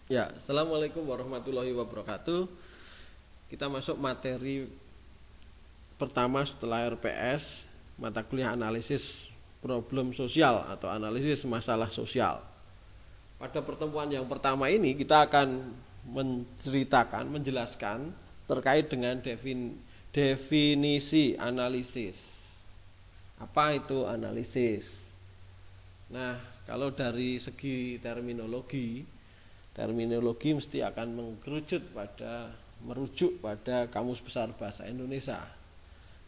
Ya, assalamualaikum warahmatullahi wabarakatuh. Kita masuk materi pertama setelah RPS, mata kuliah analisis problem sosial atau analisis masalah sosial. Pada pertemuan yang pertama ini kita akan menjelaskan terkait dengan definisi analisis. Apa itu analisis? Nah, kalau dari segi terminologi mesti akan merujuk pada Kamus Besar Bahasa Indonesia.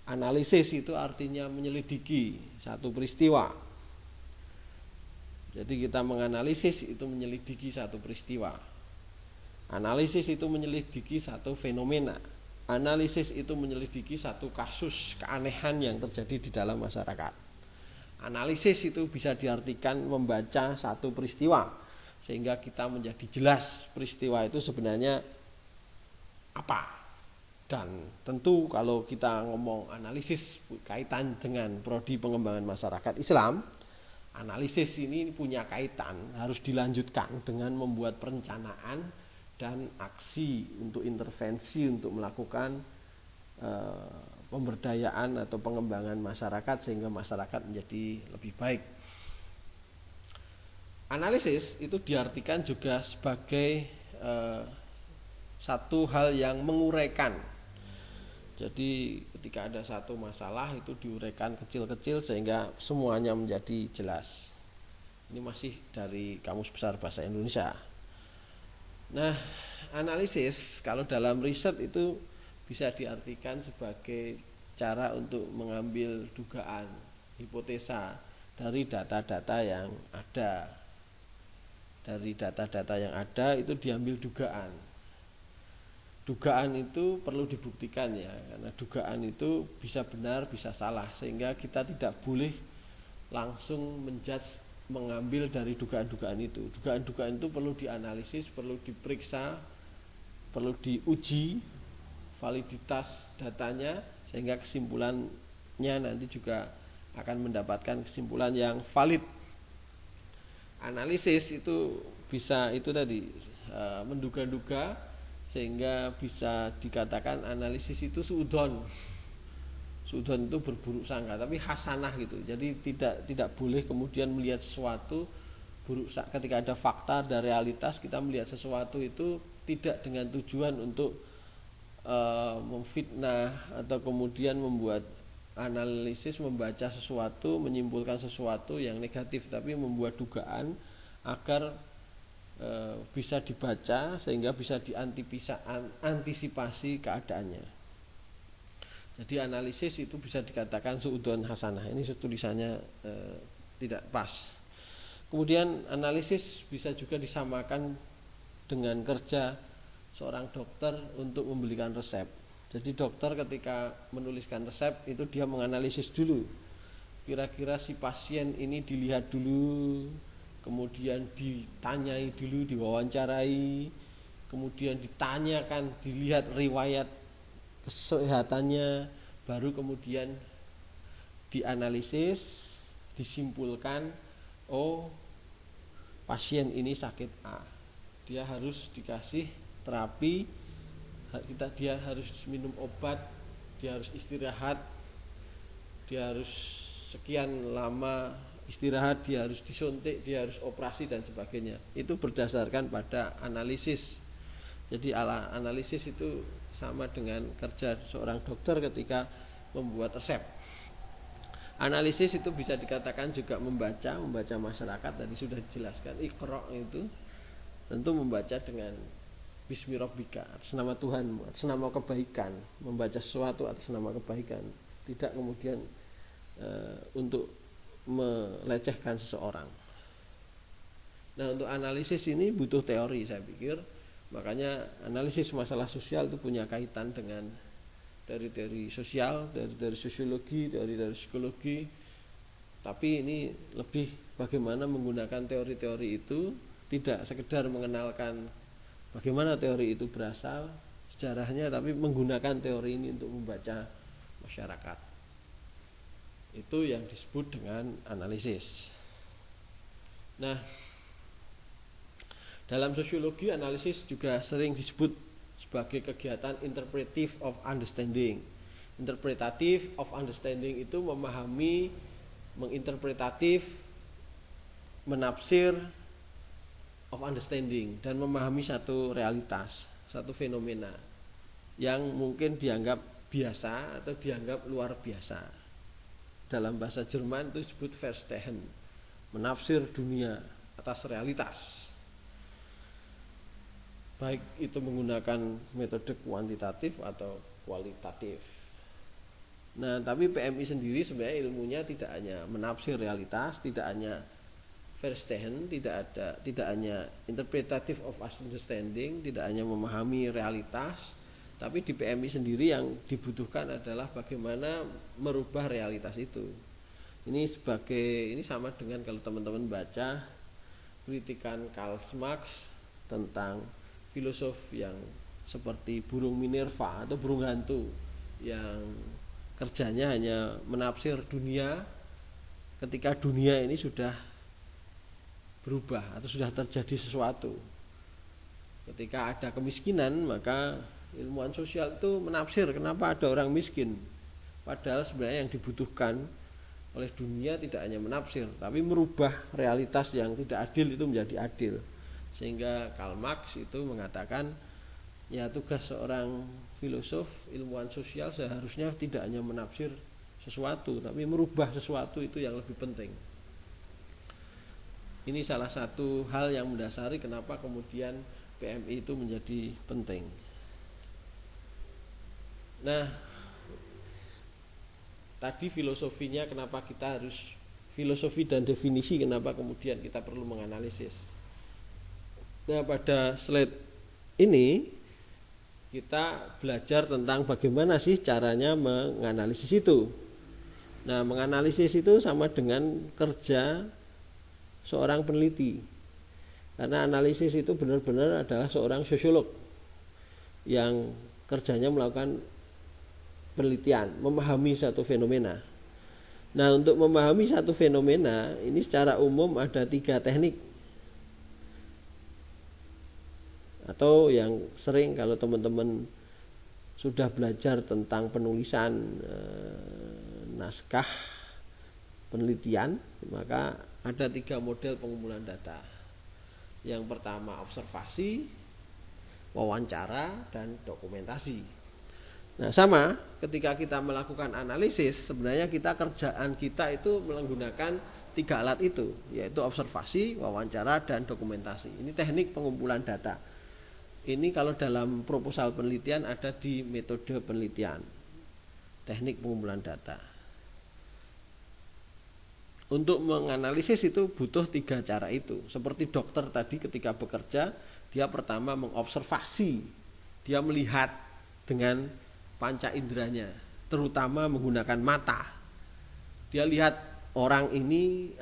Analisis itu artinya menyelidiki satu peristiwa. Jadi kita menganalisis itu menyelidiki satu peristiwa. Analisis itu menyelidiki satu fenomena. Analisis itu menyelidiki satu kasus keanehan yang terjadi di dalam masyarakat. Analisis itu bisa diartikan membaca satu peristiwa sehingga kita menjadi jelas peristiwa itu sebenarnya apa. Dan tentu kalau kita ngomong analisis kaitan dengan prodi pengembangan masyarakat Islam, analisis ini punya kaitan harus dilanjutkan dengan membuat perencanaan dan aksi untuk intervensi untuk melakukan pemberdayaan atau pengembangan masyarakat sehingga masyarakat menjadi lebih baik. Analisis itu diartikan juga sebagai satu hal yang menguraikan. Jadi ketika ada satu masalah itu diuraikan kecil-kecil sehingga semuanya menjadi jelas. Ini masih dari Kamus Besar Bahasa Indonesia. Nah, analisis kalau dalam riset itu bisa diartikan sebagai cara untuk mengambil dugaan, hipotesa dari data-data yang ada. Dari data-data yang ada itu diambil dugaan. Dugaan itu perlu dibuktikan ya, karena dugaan itu bisa benar, bisa salah, sehingga kita tidak boleh langsung mengambil dari dugaan-dugaan itu. Dugaan-dugaan itu perlu dianalisis, perlu diperiksa, perlu diuji validitas datanya, sehingga kesimpulannya nanti juga akan mendapatkan kesimpulan yang valid. Analisis itu bisa itu tadi menduga-duga sehingga bisa dikatakan analisis itu suudzon itu berburuk sangka, tapi hasanah gitu. Jadi tidak boleh kemudian melihat sesuatu buruk sangka. Ketika ada fakta, ada realitas, kita melihat sesuatu itu tidak dengan tujuan untuk memfitnah atau kemudian membuat analisis, membaca sesuatu, menyimpulkan sesuatu yang negatif, tapi membuat dugaan agar bisa dibaca sehingga bisa diantisipasi keadaannya. Jadi analisis itu bisa dikatakan suudzon hasanah. Ini tulisannya tidak pas. Kemudian analisis bisa juga disamakan dengan kerja seorang dokter untuk membelikan resep. Jadi dokter ketika menuliskan resep itu dia menganalisis dulu. Kira-kira si pasien ini dilihat dulu, kemudian ditanyai dulu, diwawancarai, kemudian ditanyakan, dilihat riwayat kesehatannya, baru kemudian dianalisis, disimpulkan, oh pasien ini sakit A, dia harus dikasih terapi, dia harus minum obat, dia harus istirahat, dia harus sekian lama istirahat, dia harus disuntik, dia harus operasi dan sebagainya. Itu berdasarkan pada analisis. Jadi analisis itu sama dengan kerja seorang dokter ketika membuat resep. Analisis itu bisa dikatakan juga membaca masyarakat, tadi sudah dijelaskan. Iqra itu tentu membaca dengan Bismi Rabbika, atas nama Tuhanmu, atas nama kebaikan, membaca sesuatu atas nama kebaikan, tidak kemudian untuk melecehkan seseorang. Nah, untuk analisis ini butuh teori saya pikir, makanya analisis masalah sosial itu punya kaitan dengan teori-teori sosial, teori-teori sosiologi, teori-teori psikologi. Tapi ini lebih bagaimana menggunakan teori-teori itu, tidak sekedar mengenalkan bagaimana teori itu berasal, sejarahnya, tapi menggunakan teori ini untuk membaca masyarakat. Itu yang disebut dengan analisis. Nah, Dalam sosiologi, analisis juga sering disebut sebagai kegiatan interpretive of understanding. Interpretative of understanding itu memahami, menginterpretatif, menafsir of understanding, dan memahami satu realitas, satu fenomena yang mungkin dianggap biasa atau dianggap luar biasa. Dalam bahasa Jerman itu disebut Verstehen, menafsir dunia atas realitas. Baik itu menggunakan metode kuantitatif atau kualitatif. Nah, tapi PMI sendiri sebenarnya ilmunya tidak hanya menafsir realitas, tidak hanya Verstehen, tidak hanya interpretative of understanding, tidak hanya memahami realitas, tapi di PMI sendiri yang dibutuhkan adalah bagaimana merubah realitas itu. Ini sama dengan kalau teman-teman baca kritikan Karl Marx tentang filosof yang seperti burung Minerva atau burung hantu yang kerjanya hanya menafsir dunia ketika dunia ini sudah berubah atau sudah terjadi sesuatu. Ketika ada kemiskinan, maka ilmuwan sosial itu menafsir kenapa ada orang miskin. Padahal sebenarnya yang dibutuhkan oleh dunia tidak hanya menafsir, tapi merubah realitas yang tidak adil itu menjadi adil. Sehingga Karl Marx itu mengatakan, ya tugas seorang filosof, ilmuwan sosial seharusnya tidak hanya menafsir sesuatu, tapi merubah sesuatu itu yang lebih penting. Ini salah satu hal yang mendasari kenapa kemudian PMI itu menjadi penting. Nah, tadi filosofinya kenapa kita harus filosofi dan definisi, kenapa kemudian kita perlu menganalisis. Nah, pada slide ini kita belajar tentang bagaimana sih caranya menganalisis itu. Nah, menganalisis itu sama dengan kerja seorang peneliti. Karena analisis itu benar-benar adalah seorang sosiolog yang kerjanya melakukan penelitian, memahami satu fenomena. Nah, untuk memahami satu fenomena ini secara umum ada 3 teknik. Atau yang sering kalau teman-teman sudah belajar tentang penulisan naskah penelitian, maka ada 3 model pengumpulan data. Yang pertama observasi, wawancara, dan dokumentasi. Nah, sama ketika kita melakukan analisis, sebenarnya kerjaan kita itu menggunakan 3 alat itu, yaitu observasi, wawancara, dan dokumentasi. Ini teknik pengumpulan data. Ini kalau dalam proposal penelitian ada di metode penelitian, teknik pengumpulan data. Untuk menganalisis itu butuh 3 cara itu. Seperti dokter tadi ketika bekerja, dia pertama mengobservasi, dia melihat dengan panca inderanya, terutama menggunakan mata. Dia lihat orang ini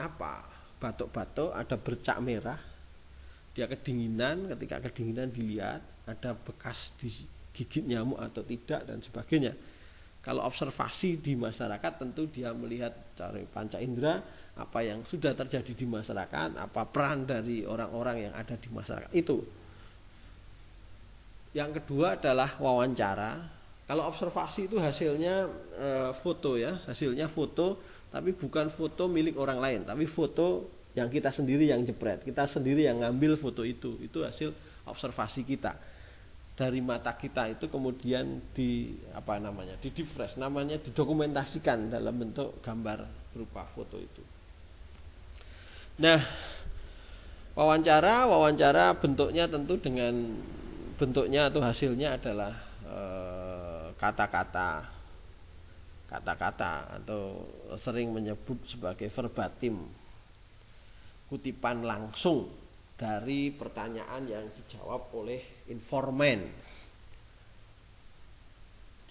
batuk-batuk, ada bercak merah. Dia kedinginan, ketika kedinginan dilihat ada bekas digigit nyamuk atau tidak dan sebagainya. Kalau observasi di masyarakat tentu dia melihat dari panca indera apa yang sudah terjadi di masyarakat, apa peran dari orang-orang yang ada di masyarakat itu. Yang kedua adalah wawancara. Kalau observasi itu hasilnya foto ya, hasilnya foto, tapi bukan foto milik orang lain, tapi foto yang kita sendiri yang jepret, kita sendiri yang ngambil foto itu hasil observasi kita dari mata kita itu kemudian didifresh, namanya didokumentasikan dalam bentuk gambar berupa foto itu. Nah, wawancara bentuknya tentu dengan bentuknya atau hasilnya adalah kata-kata atau sering menyebut sebagai verbatim, kutipan langsung dari pertanyaan yang dijawab oleh informan.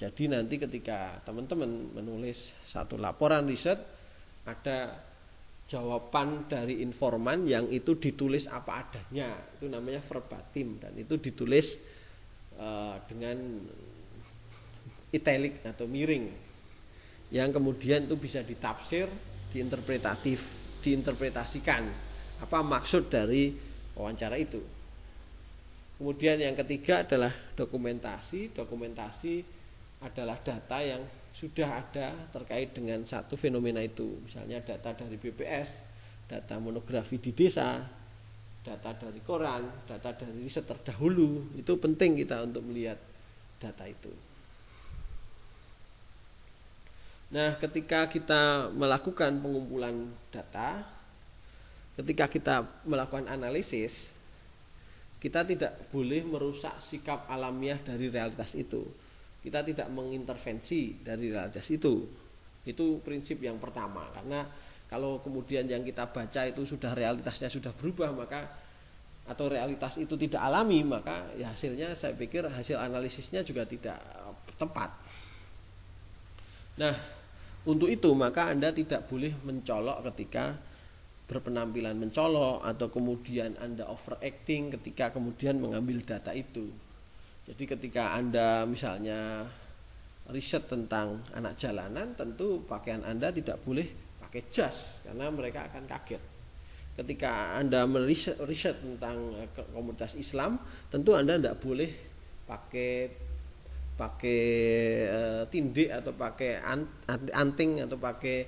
Jadi nanti ketika teman-teman menulis satu laporan riset, ada jawaban dari informan yang itu ditulis apa adanya, itu namanya verbatim, dan itu ditulis dengan italic atau miring, yang kemudian itu bisa ditafsir, diinterpretasikan apa maksud dari wawancara itu. Kemudian yang ketiga adalah dokumentasi. Dokumentasi adalah data yang sudah ada terkait dengan satu fenomena itu. Misalnya data dari BPS, data monografi di desa, data dari koran, data dari riset terdahulu. Itu penting kita untuk melihat data itu. Nah, ketika kita melakukan pengumpulan data, ketika kita melakukan analisis, kita tidak boleh merusak sikap alamiah dari realitas itu. Kita tidak mengintervensi dari realitas itu. Itu prinsip yang pertama. Karena kalau kemudian yang kita baca itu sudah realitasnya sudah berubah, maka atau realitas itu tidak alami, maka ya hasilnya saya pikir hasil analisisnya juga tidak tepat. Nah, untuk itu maka Anda tidak boleh mencolok ketika berpenampilan mencolok, atau kemudian Anda overacting ketika kemudian mengambil data itu. Jadi ketika Anda misalnya riset tentang anak jalanan, tentu pakaian Anda tidak boleh pakai jas karena mereka akan kaget. Ketika Anda meriset tentang komunitas Islam, tentu Anda tidak boleh pakai tindik atau pakai anting atau pakai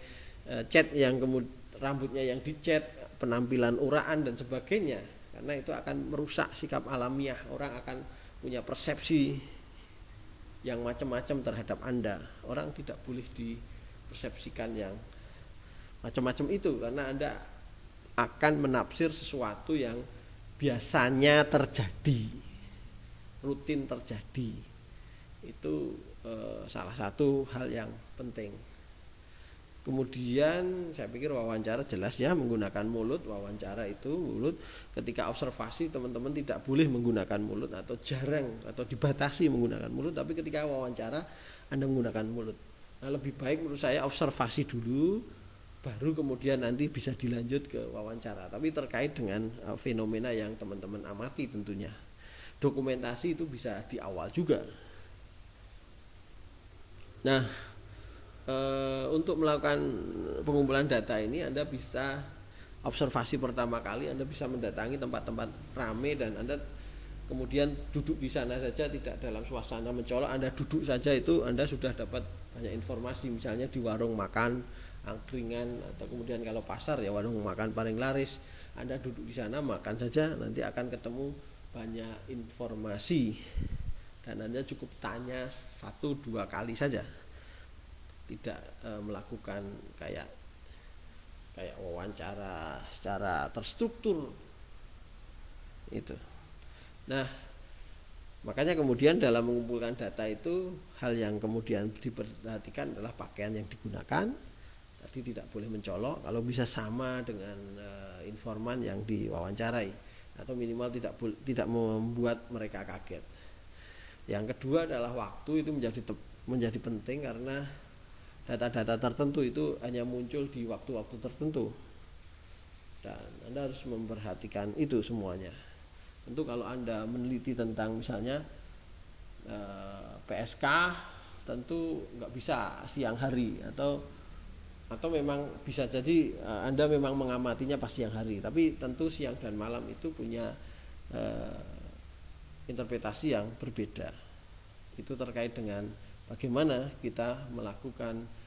cat yang kemudian rambutnya yang dicat, penampilan uraan dan sebagainya, karena itu akan merusak sikap alamiah. Orang akan punya persepsi yang macam-macam terhadap Anda. Orang tidak boleh dipersepsikan yang macam-macam itu, karena Anda akan menafsir sesuatu yang biasanya terjadi, rutin terjadi. Itu salah satu hal yang penting. Kemudian saya pikir wawancara jelas ya menggunakan mulut. Wawancara itu mulut. Ketika observasi teman-teman tidak boleh menggunakan mulut, atau jarang atau dibatasi menggunakan mulut. Tapi ketika wawancara Anda menggunakan mulut. Nah, lebih baik menurut saya observasi dulu, baru kemudian nanti bisa dilanjut ke wawancara. Tapi terkait dengan fenomena yang teman-teman amati tentunya. Dokumentasi itu bisa di awal juga. Nah, untuk melakukan pengumpulan data ini Anda bisa observasi pertama kali, Anda bisa mendatangi tempat-tempat ramai dan Anda kemudian duduk di sana saja, tidak dalam suasana mencolok. Anda duduk saja itu Anda sudah dapat banyak informasi, misalnya di warung makan, angkringan, atau kemudian kalau pasar ya warung makan paling laris. Anda duduk di sana makan saja, nanti akan ketemu banyak informasi dan Anda cukup tanya 1-2 kali saja. Tidak melakukan kayak wawancara secara terstruktur itu. Nah, makanya kemudian dalam mengumpulkan data itu hal yang kemudian diperhatikan adalah pakaian yang digunakan. Tadi tidak boleh mencolok, kalau bisa sama dengan informan yang diwawancarai, atau minimal tidak membuat mereka kaget. Yang kedua adalah waktu. Itu menjadi penting karena data-data tertentu itu hanya muncul di waktu-waktu tertentu dan Anda harus memperhatikan itu semuanya. Tentu kalau Anda meneliti tentang misalnya PSK, tentu nggak bisa siang hari, atau memang bisa jadi Anda memang mengamatinya pas siang hari, tapi tentu siang dan malam itu punya interpretasi yang berbeda. Itu terkait dengan bagaimana kita melakukan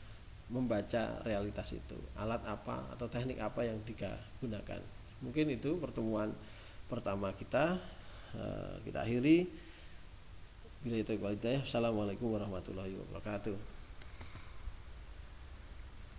membaca realitas itu, alat apa atau teknik apa yang digunakan. Mungkin itu pertemuan pertama kita akhiri. Bila itu kualitas. Assalamualaikum warahmatullahi wabarakatuh.